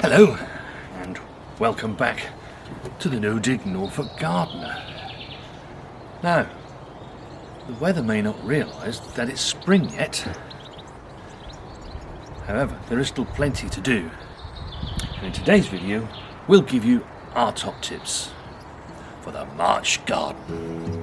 Hello and welcome back to the No Dig Norfolk Gardener. Now, the weather may not realise that it's spring yet. However, there is still plenty to do. And in today's video, we'll give you our top tips for the March garden.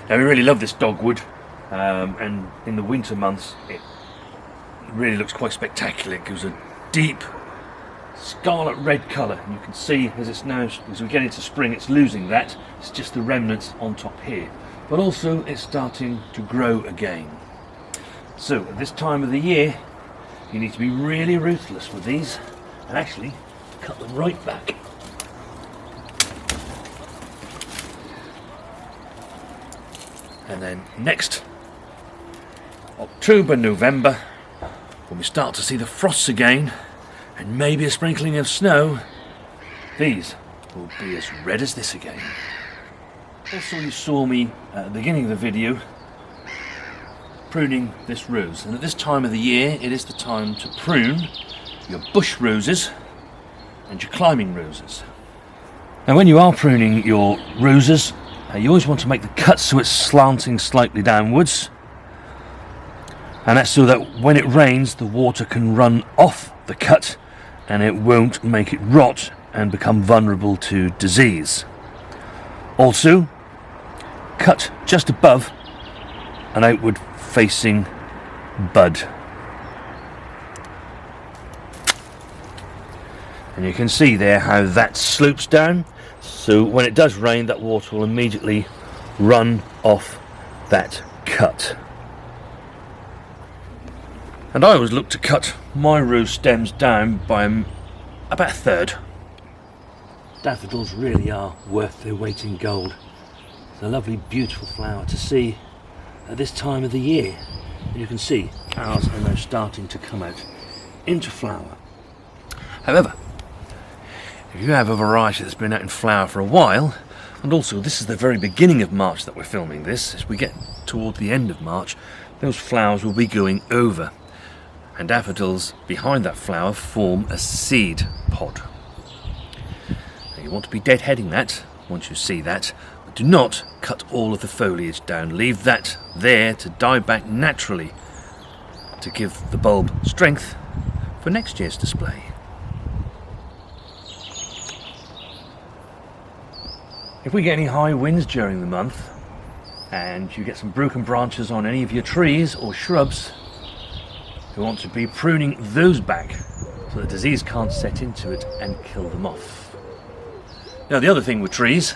Now, we really love this dogwood, and in the winter months it really looks quite spectacular. It gives a deep scarlet red colour, and you can see as we get into spring, it's losing that. It's just the remnants on top here, but also it's starting to grow again. So at this time of the year, you need to be really ruthless with these and actually cut them right back. And then next October, November, when we start to see the frosts again and maybe a sprinkling of snow, these will be as red as this again. Also, you saw me at the beginning of the video pruning this rose, and at this time of the year it is the time to prune your bush roses and your climbing roses. Now, when you are pruning your roses, you always want to make the cut so it's slanting slightly downwards, and that's so that when it rains the water can run off the cut and it won't make it rot and become vulnerable to disease. Also, cut just above an outward facing bud, and you can see there how that slopes down. So when it does rain, that water will immediately run off that cut. And I always look to cut my rose stems down by about a third. Daffodils really are worth their weight in gold. It's a lovely, beautiful flower to see at this time of the year. And you can see ours are now starting to come out into flower. However, if you have a variety that's been out in flower for a while, and also this is the very beginning of March that we're filming this, as we get toward the end of March, those flowers will be going over, and daffodils behind that flower form a seed pod. Now, you want to be deadheading that once you see that, but do not cut all of the foliage down. Leave that there to die back naturally to give the bulb strength for next year's display. If we get any high winds during the month and you get some broken branches on any of your trees or shrubs, you want to be pruning those back so the disease can't set into it and kill them off. Now, the other thing with trees,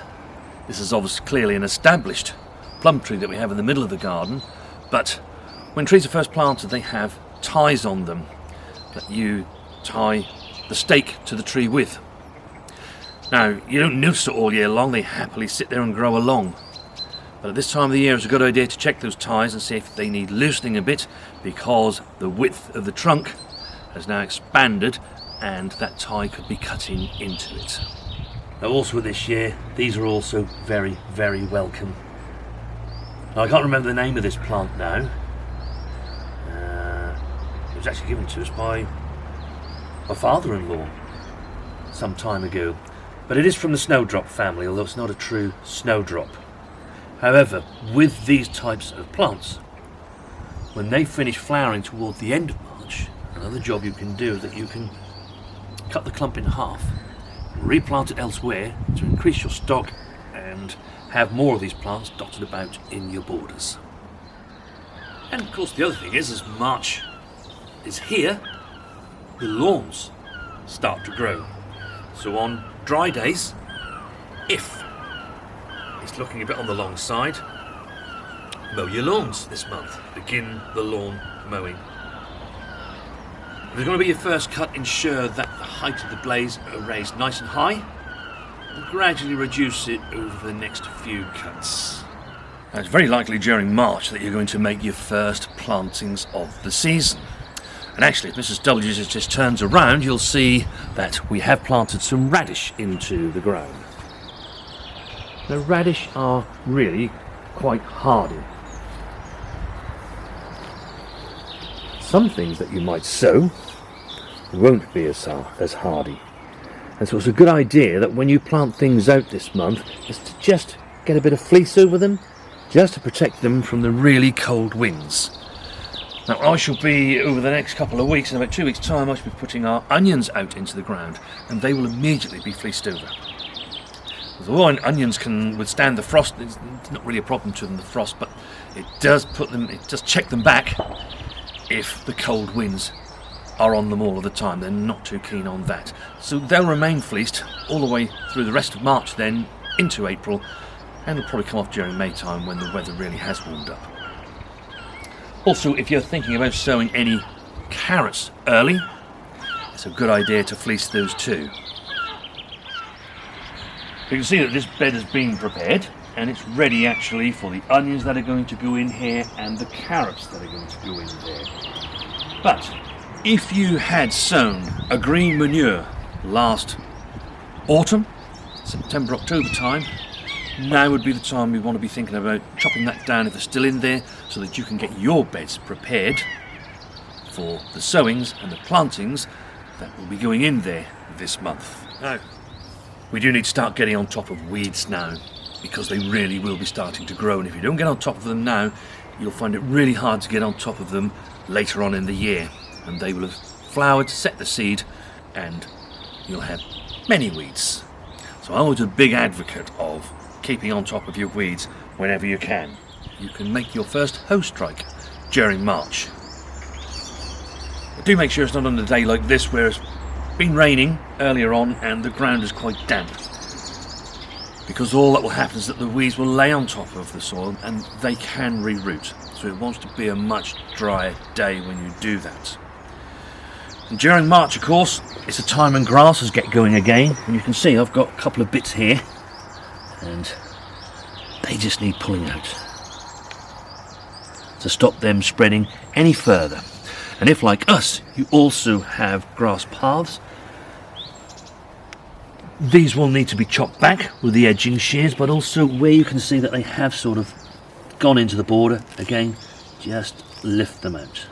this is obviously clearly an established plum tree that we have in the middle of the garden, but when trees are first planted they have ties on them that you tie the stake to the tree with. Now, you don't notice it all year long, they happily sit there and grow along. But at this time of the year it's a good idea to check those ties and see if they need loosening a bit, because the width of the trunk has now expanded and that tie could be cutting into it. Now, also this year, these are also very, very welcome. Now, I can't remember the name of this plant now. It was actually given to us by my father-in-law some time ago. But it is from the snowdrop family, although it's not a true snowdrop. However, with these types of plants, when they finish flowering toward the end of March, another job you can do is that you can cut the clump in half, replant it elsewhere to increase your stock and have more of these plants dotted about in your borders. And of course the other thing is, as March is here, the lawns start to grow. So on dry days, if It's looking a bit on the long side. Mow your lawns this month. Begin the lawn mowing. If it's going to be your first cut, ensure that the height of the blades are raised nice and high, and gradually reduce it over the next few cuts. Now, it's very likely during March that you're going to make your first plantings of the season. And actually, if Mrs. W just turns around, you'll see that we have planted some radish into the ground. The radish are really quite hardy. Some things that you might sow won't be as hardy. And so it's a good idea that when you plant things out this month is to just get a bit of fleece over them, just to protect them from the really cold winds. Now, I shall be, over the next couple of weeks, in about 2 weeks' time, I shall be putting our onions out into the ground, and they will immediately be fleeced over. Although onions can withstand the frost, it's not really a problem to them, the frost, but it does check them back if the cold winds are on them all of the time. They're not too keen on that. So they'll remain fleeced all the way through the rest of March, then into April, and they'll probably come off during May time when the weather really has warmed up. Also, if you're thinking about sowing any carrots early, it's a good idea to fleece those too. You can see that this bed has been prepared, and it's ready actually for the onions that are going to go in here and the carrots that are going to go in there. But if you had sown a green manure last autumn, September, October time, now would be the time we want to be thinking about chopping that down if it's still in there, so that you can get your beds prepared for the sowings and the plantings that will be going in there this month. Now, we do need to start getting on top of weeds now, because they really will be starting to grow, and if you don't get on top of them now, you'll find it really hard to get on top of them later on in the year, and they will have flowered, set the seed, and you'll have many weeds. So I was a big advocate of keeping on top of your weeds whenever you can. You can make your first hoe strike during March. But do make sure it's not on a day like this where it's been raining earlier on and the ground is quite damp, because all that will happen is that the weeds will lay on top of the soil and they can reroot. So it wants to be a much drier day when you do that. And during March, of course, it's a time when grasses get going again, and you can see I've got a couple of bits here and they just need pulling out to stop them spreading any further. And if, like us, you also have grass paths, these will need to be chopped back with the edging shears, but also where you can see that they have sort of gone into the border, again, just lift them out.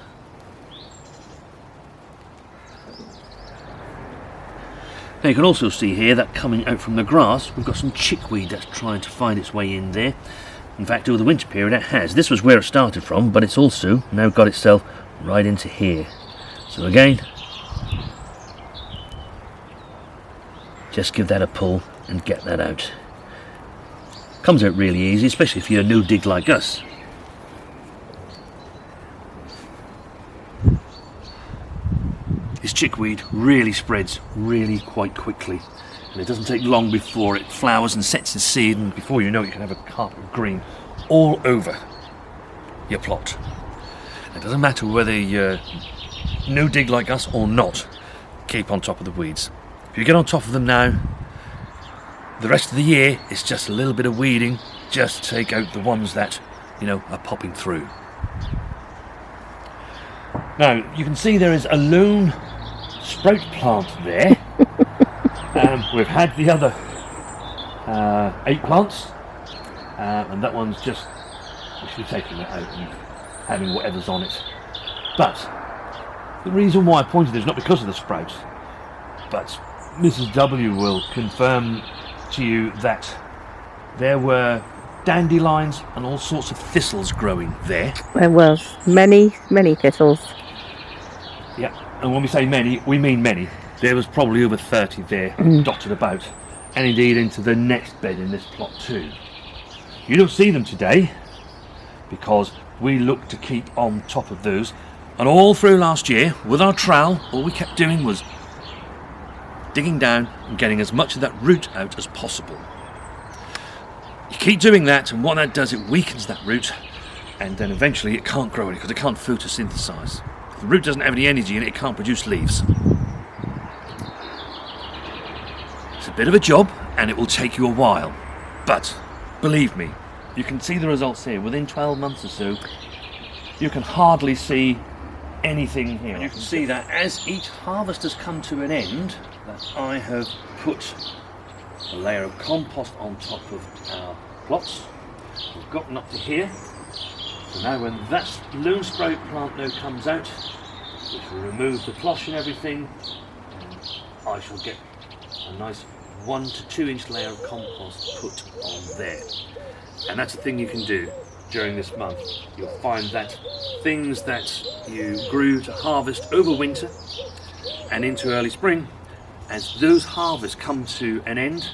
Now you can also see here that coming out from the grass, we've got some chickweed that's trying to find its way in there. In fact, over the winter period it has. This was where it started from, but it's also now got itself right into here. So again, just give that a pull and get that out. Comes out really easy, especially if you're no dig like us. This chickweed really spreads really quite quickly, and it doesn't take long before it flowers and sets its seed, and before you know it, you can have a carpet of green all over your plot. It doesn't matter whether you're no dig like us or not, keep on top of the weeds. If you get on top of them now, the rest of the year it's just a little bit of weeding, just to take out the ones that, you know, are popping through. Now you can see there is a lone sprout plant there. We've had the other 8 plants, and that one's just actually taking it out and having whatever's on it. But the reason why I pointed this is not because of the sprouts, but Mrs. W will confirm to you that there were dandelions and all sorts of thistles growing there. There was many thistles. Yeah, and when we say many, we mean many. There was probably over 30 there, dotted about, and indeed into the next bed in this plot too. You don't see them today because we look to keep on top of those, and all through last year with our trowel, all we kept doing was digging down and getting as much of that root out as possible. You keep doing that, and what that does, it weakens that root, and then eventually it can't grow any because it can't photosynthesize. If the root doesn't have any energy in it, it can't produce leaves. It's a bit of a job, and it will take you a while, but believe me, you can see the results here. Within 12 months or so, you can hardly see anything here. And you can see that as each harvest has come to an end, that I have put a layer of compost on top of our plots. We've gotten up to here. So now when that loon sprout plant now comes out, which will remove the cloche and everything, I shall get a nice 1 to 2 inch layer of compost put on there. And that's a thing you can do during this month. You'll find that things that you grew to harvest over winter and into early spring, as those harvests come to an end,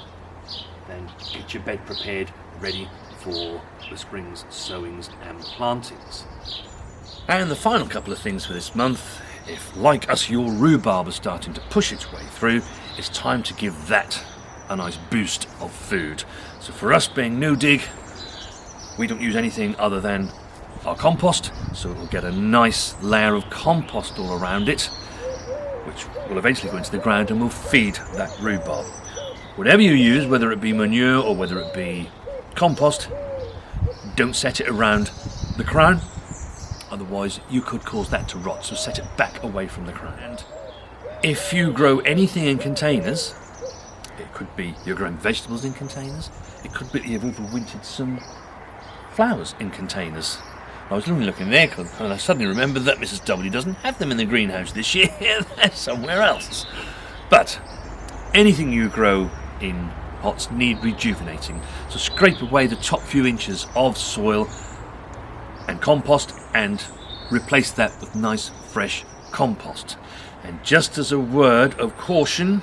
then get your bed prepared, ready for the spring's sowings and plantings. And the final couple of things for this month, if like us your rhubarb is starting to push its way through, it's time to give that a nice boost of food. So for us, being No Dig, we don't use anything other than our compost, so it will get a nice layer of compost all around it, which will eventually go into the ground and will feed that rhubarb. Whatever you use, whether it be manure or whether it be compost, don't set it around the crown, otherwise you could cause that to rot, so set it back away from the crown. And if you grow anything in containers, it could be you're growing vegetables in containers, it could be that you've overwintered some flowers in containers. I was looking there and I suddenly remembered that Mrs. W doesn't have them in the greenhouse this year, they're somewhere else. But anything you grow in pots need rejuvenating, so scrape away the top few inches of soil and compost and replace that with nice fresh compost. And just as a word of caution,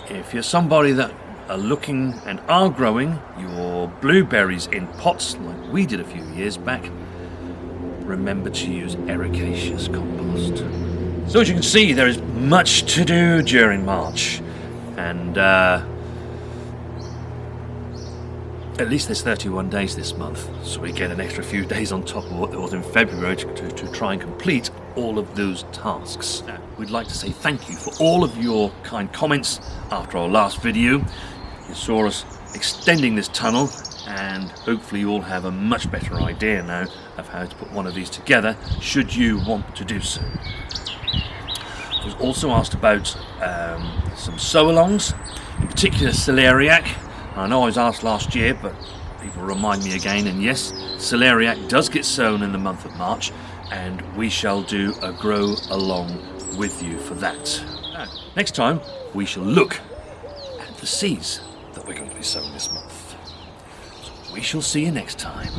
if you're somebody that are looking and are growing your blueberries in pots like we did a few years back, remember to use ericaceous compost. So as you can see, there is much to do during March, and at least there's 31 days this month, so we get an extra few days on top of what there was in February to try and complete all of those tasks. Now, we'd like to say thank you for all of your kind comments after our last video. You saw us extending this tunnel, and hopefully you all have a much better idea now of how to put one of these together, should you want to do so. I was also asked about some sow-alongs, in particular celeriac. I know I was asked last year, but people remind me again, and yes, celeriac does get sown in the month of March, and we shall do a grow along with you for that. Now, next time we shall look at the seeds that we're going to be sowing this month. So we shall see you next time.